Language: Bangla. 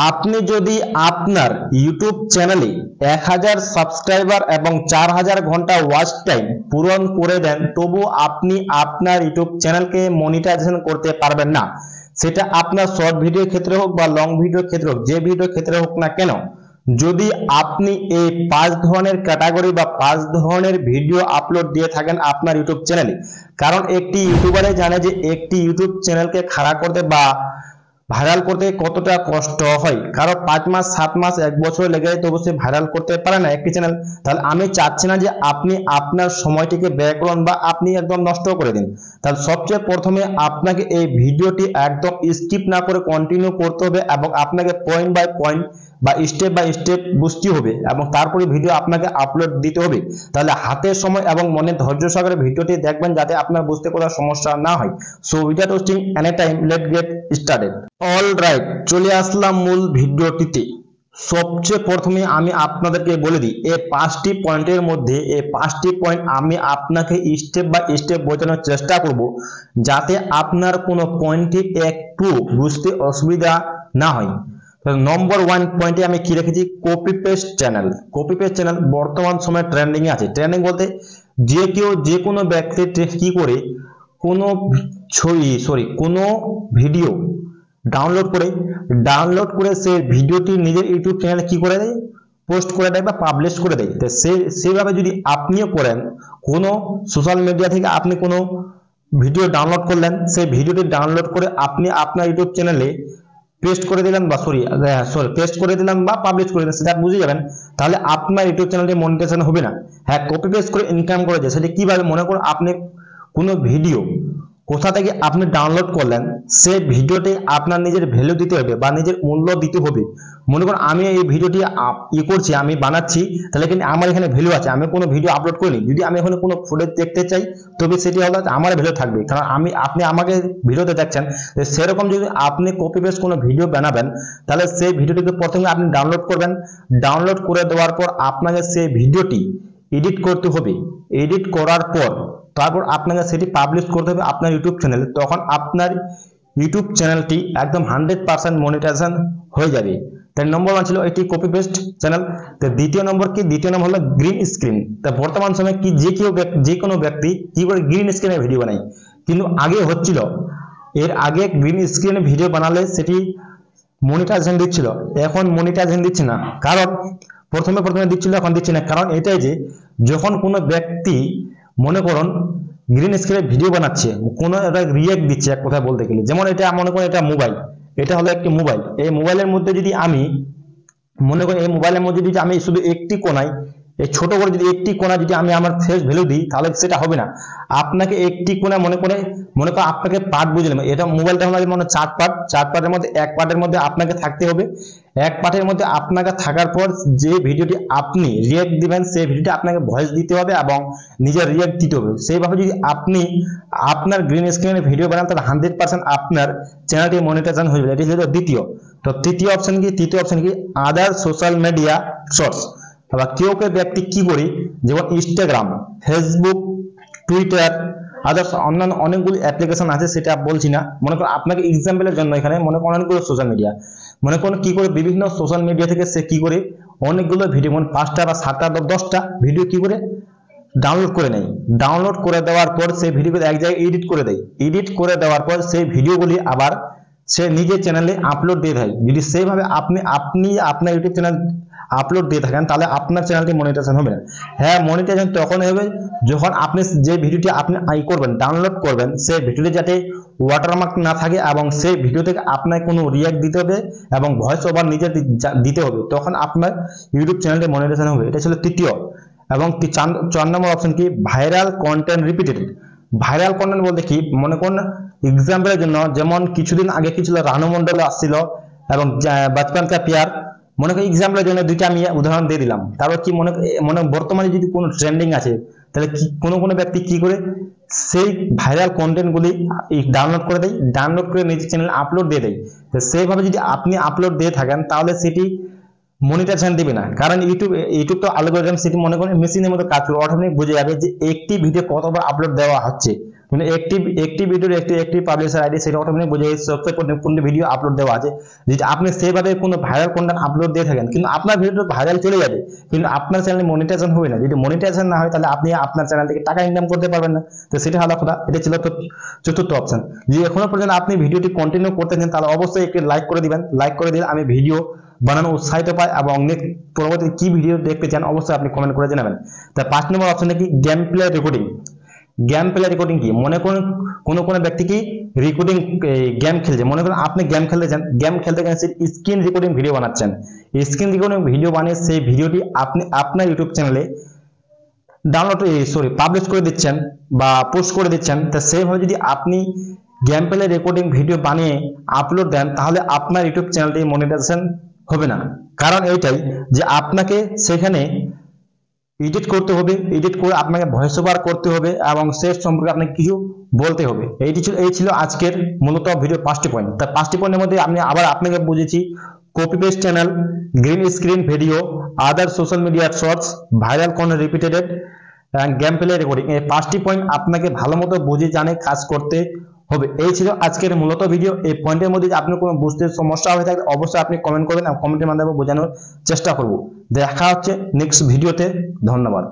আপনি যদি আপনার ইউটিউব চ্যানেলে 1000 সাবস্ক্রাইবার এবং 4000 ঘন্টা ওয়াচ টাইম পূরণ করে দেন, তবু আপনি আপনার ইউটিউব চ্যানেলকে মনিটাইজেশন করতে পারবেন না। সেটা আপনার শর্ট ভিডিওর ক্ষেত্রে হোক বা লং ভিডিওর ক্ষেত্রে হোক, যে ভিডিওর ক্ষেত্রে হোক না কেন, যদি আপনি এই 5 ধরনের ক্যাটাগরি বা 5 ধরনের ভিডিও আপলোড দিয়ে থাকেন আপনার ইউটিউব চ্যানেলে। কারণ একটি ইউটিউবারে জানে যে একটি ইউটিউব চ্যানেলকে খাড়া করতে বা ভাইরাল করতে কতটা কষ্ট হয়। কারো 5 মাস 7 মাস 1 বছর লেগে যায়, তবু সে ভাইরাল করতে পারে না একটি চ্যানেল। তাহলে আমি চাচ্ছি না যে আপনি আপনার সময়টিকে ব্যয় করুন বা আপনি একদম নষ্ট করে দিন। তাহলে সবচেয়ে প্রথমে আপনাকে এই ভিডিওটি একদম স্কিপ না করে কন্টিনিউ করতে হবে এবং আপনাকে পয়েন্ট বাই পয়েন্ট বা স্টেপ বাই স্টেপ বুঝতে হবে এবং তারপরে ভিডিও আপনাকে আপলোড দিতে হবে। তাহলে হাতের সময় এবং মনে ধৈর্য সহকারে ভিডিওটি দেখবেন, যাতে আপনার বুঝতে কোনো সমস্যা না হয়। So without wasting any time, let's get started. All right, চলে আসলাম মূল ভিডিওটিতে। সবচেয়ে প্রথমে আমি আপনাদেরকে বলে দিই, এই 5টি পয়েন্টের মধ্যে এই 5টি পয়েন্ট আমি আপনাকে স্টেপ বাই স্টেপ বোঝানোর চেষ্টা করব, যাতে আপনার কোনো পয়েন্টে একটু বুঝতে অসুবিধা না হয়। নম্বর 1 পয়েন্টে আমি কি রেখেছি, copy paste channel. Copy paste channel বর্তমান সময়ে ট্রেন্ডিং এ আছে। ট্রেন্ডিং বলতে যে কেউ যে কোনো ব্যক্তি কি করে কোনো কোনো ভিডিও ডাউনলোড করে সে ভিডিওটি নিজের ইউটিউব চ্যানেলে কি করে দেয়, পোস্ট করে দেয় বা পাবলিশ করে দেয়। তো সেইভাবে যদি আপনিও করেন, কোনো সোশ্যাল মিডিয়া থেকে আপনি কোনো ভিডিও ডাউনলোড করলেন, সেই ভিডিওটি ডাউনলোড করে আপনি আপনার ইউটিউব চ্যানেলে পেস্ট করে দিলেন বা পেস্ট করে দিলাম বা পাবলিশ করে দিলেন, সেটা বুঝে যাবেন। তাহলে আপনার ইউটিউব চ্যানেলটি মনিটাইজেশন হবে না। হ্যাঁ, কপি পেস্ট করে ইনকাম করে যায়। সেটা কিভাবে, মনে করুন আপনি কোনো ভিডিও কোথা থেকে আপনি ডাউনলোড করলেন, সেই ভিডিওতে আপনার নিজের ভ্যালু দিতে হবে বা নিজের মূল্য দিতে হবে। মনে করুন আমি এই ভিডিওটি করছি, আমি বানাচ্ছি, তাহলে কিন্তু আমার এখানে ভ্যালু আছে। আমি কোনো ভিডিও আপলোড করিনি, যদি আমি এখানে কোনো ফুটেজ দেখতে চাই, তবে সেটি হলো আমার ভ্যালু থাকবে, কারণ আপনি আমাকে ভিডিওতে দেখছেন। সেরকম যদি আপনি কপি পেস্ট কোনো ভিডিও বানাবেন, তাহলে সেই ভিডিওটিকে প্রথমে আপনি ডাউনলোড করবেন। ডাউনলোড করে দেওয়ার পর আপনাকে সেই ভিডিওটি এডিট করতে হবে। এডিট করার পর তারপর আপনাকে সেটি পাবলিশ করতে হবে আপনার ইউটিউব চ্যানেলে। তখন আপনার ইউটিউব চ্যানেলটি একদম 100% মনিটাইজেশন হয়ে যাবে। তাই নম্বর 1 ছিল এটি কপি পেস্ট চ্যানেল। তো দ্বিতীয় নম্বর কি, দ্বিতীয় নম্বর হলো গ্রিন স্ক্রিন। তা বর্তমান সময়ে কি যে কোনো ব্যক্তি কি করে গ্রিন স্ক্রিনে ভিডিও বানায়, কিন্তু আগে হচ্ছিল, এর আগে গ্রিন স্ক্রিনে ভিডিও বানালে সেটি মনিটাইজেশন দিচ্ছিল, এখন মনিটাইজেশন দিচ্ছে না। কারণ প্রথমে দিচ্ছিল, এখন দিচ্ছে না। কারণ এটাই যে যখন কোনো ব্যক্তি মনে করুন গ্রিন স্ক্রিনে ভিডিও বানাচ্ছে, কোনো একটা রিয়েক্ট দিচ্ছে, এক কথা বলতে গেলে, যেমন এটা মনে করুন এটা মোবাইল, এটা হলো একটি মোবাইল। এই মোবাইলের মধ্যে যদি আমি মনে করি, এই মোবাইলের মধ্যে যদি আমি শুধু একটি কোণায়, এই ছোট করে যদি একটি কোণা যদি আমি আমার ফেস ভ্যালু দিই, তাহলে সেটা হবে না। আপনাকে একটি কোণা মনে করে আপনাকে পার্ট বুঝলাম, এটা মোবাইলটা হলো মনে 4 পার্ট, 4 পার্টের মধ্যে এক পার্টের মধ্যে আপনাকে থাকতে হবে। এক পার্টের মধ্যে আপনাকে থাকার পর যে ভিডিওটি আপনি রিয়েক্ট দিবেন, সেই ভিডিওটি আপনাকে ভয়েস দিতে হবে এবং নিজের রিয়েক্ট দিতে হবে। সেইভাবে যদি আপনি আপনার গ্রিন স্ক্রিনে ভিডিও বানান, তাহলে 100% আপনার চ্যানেলটি মনিটাইজেশন হয়ে যাবে। এটি হলো দ্বিতীয়। তো তৃতীয় অপশন কি, আদার সোশ্যাল মিডিয়া শর্টস। আবার কেউ ব্যক্তি কি করে, যেমন ইনস্টাগ্রাম, ফেসবুক, টুইটার, আদার্স অন্যান্য অনেকগুলো অ্যাপ্লিকেশন আছে, সেটা বলছি না। মনে করুন আপনাকে এক্সাম্পলের জন্য এখানে মনে করেন অনেকগুলো সোশ্যাল মিডিয়া, মনে করুন কি করে বিভিন্ন সোশ্যাল মিডিয়া থেকে সে কি করে অনেকগুলো ভিডিও, মানে 5টা বা 7টা বা 10টা ভিডিও কি করে ডাউনলোড করে নেয়। ডাউনলোড করে দেওয়ার পর সেই ভিডিওগুলো এক জায়গায় এডিট করে দেয়। এডিট করে দেওয়ার পর সেই ভিডিওগুলি আবার সে নিজের চ্যানেলে আপলোড দিয়ে দেয়। যদি সেইভাবে আপনি আপনার ইউটিউব চ্যানেল আপলোড দিয়ে থাকেন, তাহলে আপনার চ্যানেলটি মনিটাইজেশন হবে না। হ্যাঁ, মনিটাইজেশন তখন হবে যখন আপনি যে ভিডিওটি আপনি ডাউনলোড করবেন, সেই ভিডিওটি যাতে ওয়াটারমার্ক না থাকে এবং সেই ভিডিও থেকে আপনার কোনো রিয়াক্ট দিতে হবে এবং ভয়েস ওভার নিজের দিতে হবে, তখন আপনার ইউটিউব চ্যানেলটি মনিটাইজেশন হবে। এটা ছিল তৃতীয়। এবং 4 নম্বর অপশন কি, viral content repeated. Viral content বলতে কি, মনে করুন এক্সাম্পলের জন্য, যেমন কিছুদিন আগে কি ছিল, রানু মন্ডল আসছিল এবং বাচপান কা প্যার, মনে করি এক্সাম্পলের জন্য দুইটা আমি উদাহরণ দিয়ে দিলাম। তারপর কি মনে বর্তমানে যদি কোনো ট্রেন্ডিং আছে, তাহলে কোনো ব্যক্তি কি করে সেই ভাইরাল কন্টেন্টগুলি ডাউনলোড করে দেয়, ডাউনলোড করে নিজের চ্যানেলে আপলোড দিয়ে দেয়। তো সেইভাবে যদি আপনি আপলোড দিয়ে থাকেন, তাহলে সেটি মনিটাইজেশন দিবে না। কারণ ইউটিউব তো অ্যালগরিদম সেটি মনে করেন মেশিনের মতো কাজ করে, অটোমেটিক বুঝে যাবে যে একটি ভিডিও কতবার আপলোড দেওয়া হচ্ছে। মানে একটি ভিডিওর একটি পাবলিশার আইডি, সেটা অটোমেটিক বুঝে গেছে কোন ভিডিও আপলোড দেওয়া আছে। যদি আপনি সেভাবে কোনো ভাইরাল কন্টেন্ট আপলোড দিয়ে থাকেন, কিন্তু আপনার ভিডিওটা ভাইরাল চলে যাবে, কিন্তু আপনার চ্যানেলে মনিটাইজেশন হবে না। যদি মনিটাইজেশন না হয়, তাহলে আপনি আপনার চ্যানেল থেকে টাকা ইনকাম করতে পারবেন না। তো সেটা হলো কথা। এটা ছিল তো চতুর্থ অপশন। যদি এখনো পর্যন্ত আপনি ভিডিওটি কন্টিনিউ করতেছেন, তাহলে অবশ্যই একটি লাইক করে দিবেন। লাইক করে দিলে আমি ভিডিও বানানো উৎসাহিত পাই, এবং নেক্সট পরবর্তী কি ভিডিও দেখতে চান অবশ্যই আপনি কমেন্ট করে জানাবেন। তা 5 নম্বর অপশনটা কি? Game play recording. Game play recording কি? মনে করুন কোনো ব্যক্তি কি রেকর্ডিং গেম খেলছে, মনে করুন আপনি গেম খেলতে চান, গেম খেলতে গেলে স্ক্রিন রেকর্ডিং ভিডিও বানাচ্ছেন। স্ক্রিন রেকর্ডিং ভিডিও বানিয়ে সেই ভিডিওটি আপনি আপনার ইউটিউব চ্যানেলে পাবলিশ করে দিচ্ছেন বা পোস্ট করে দিচ্ছেন। তা সেইভাবে যদি আপনি গেম প্লে রেকর্ডিং ভিডিও বানিয়ে আপলোড দেন, তাহলে আপনার ইউটিউব চ্যানেলটি মনিটাইজেশন হবে না। কারণ এইটাই যে আপনাকে সেখানে এডিট করতে হবে, এডিট করে আপনাকে ভয়েস ওভার করতে হবে, এবং সেই সম্পর্কে আপনাকে কিছু বলতে হবে। এই ছিল আজকের মূলত ভিডিও 5টি পয়েন্ট। তার 5টি পয়েন্টের মধ্যে আমি আবার আপনাকে বুঝেছি copy paste channel, green screen video, other social media shorts, viral content repeated, game play recording. এই 5টি পয়েন্ট আপনাকে ভালো মতো বুঝে জানে কাজ করতে হবে। এই ছিল আজকের মূলত ভিডিও। এই পয়েন্টের মধ্যে যদি আপনার কোনো বুঝতে সমস্যা হয়ে থাকে, অবশ্যই আপনি কমেন্ট করবেন, কমেন্টের মাধ্যমে বোঝানোর চেষ্টা করব। দেখা হচ্ছে নেক্সট ভিডিওতে। ধন্যবাদ।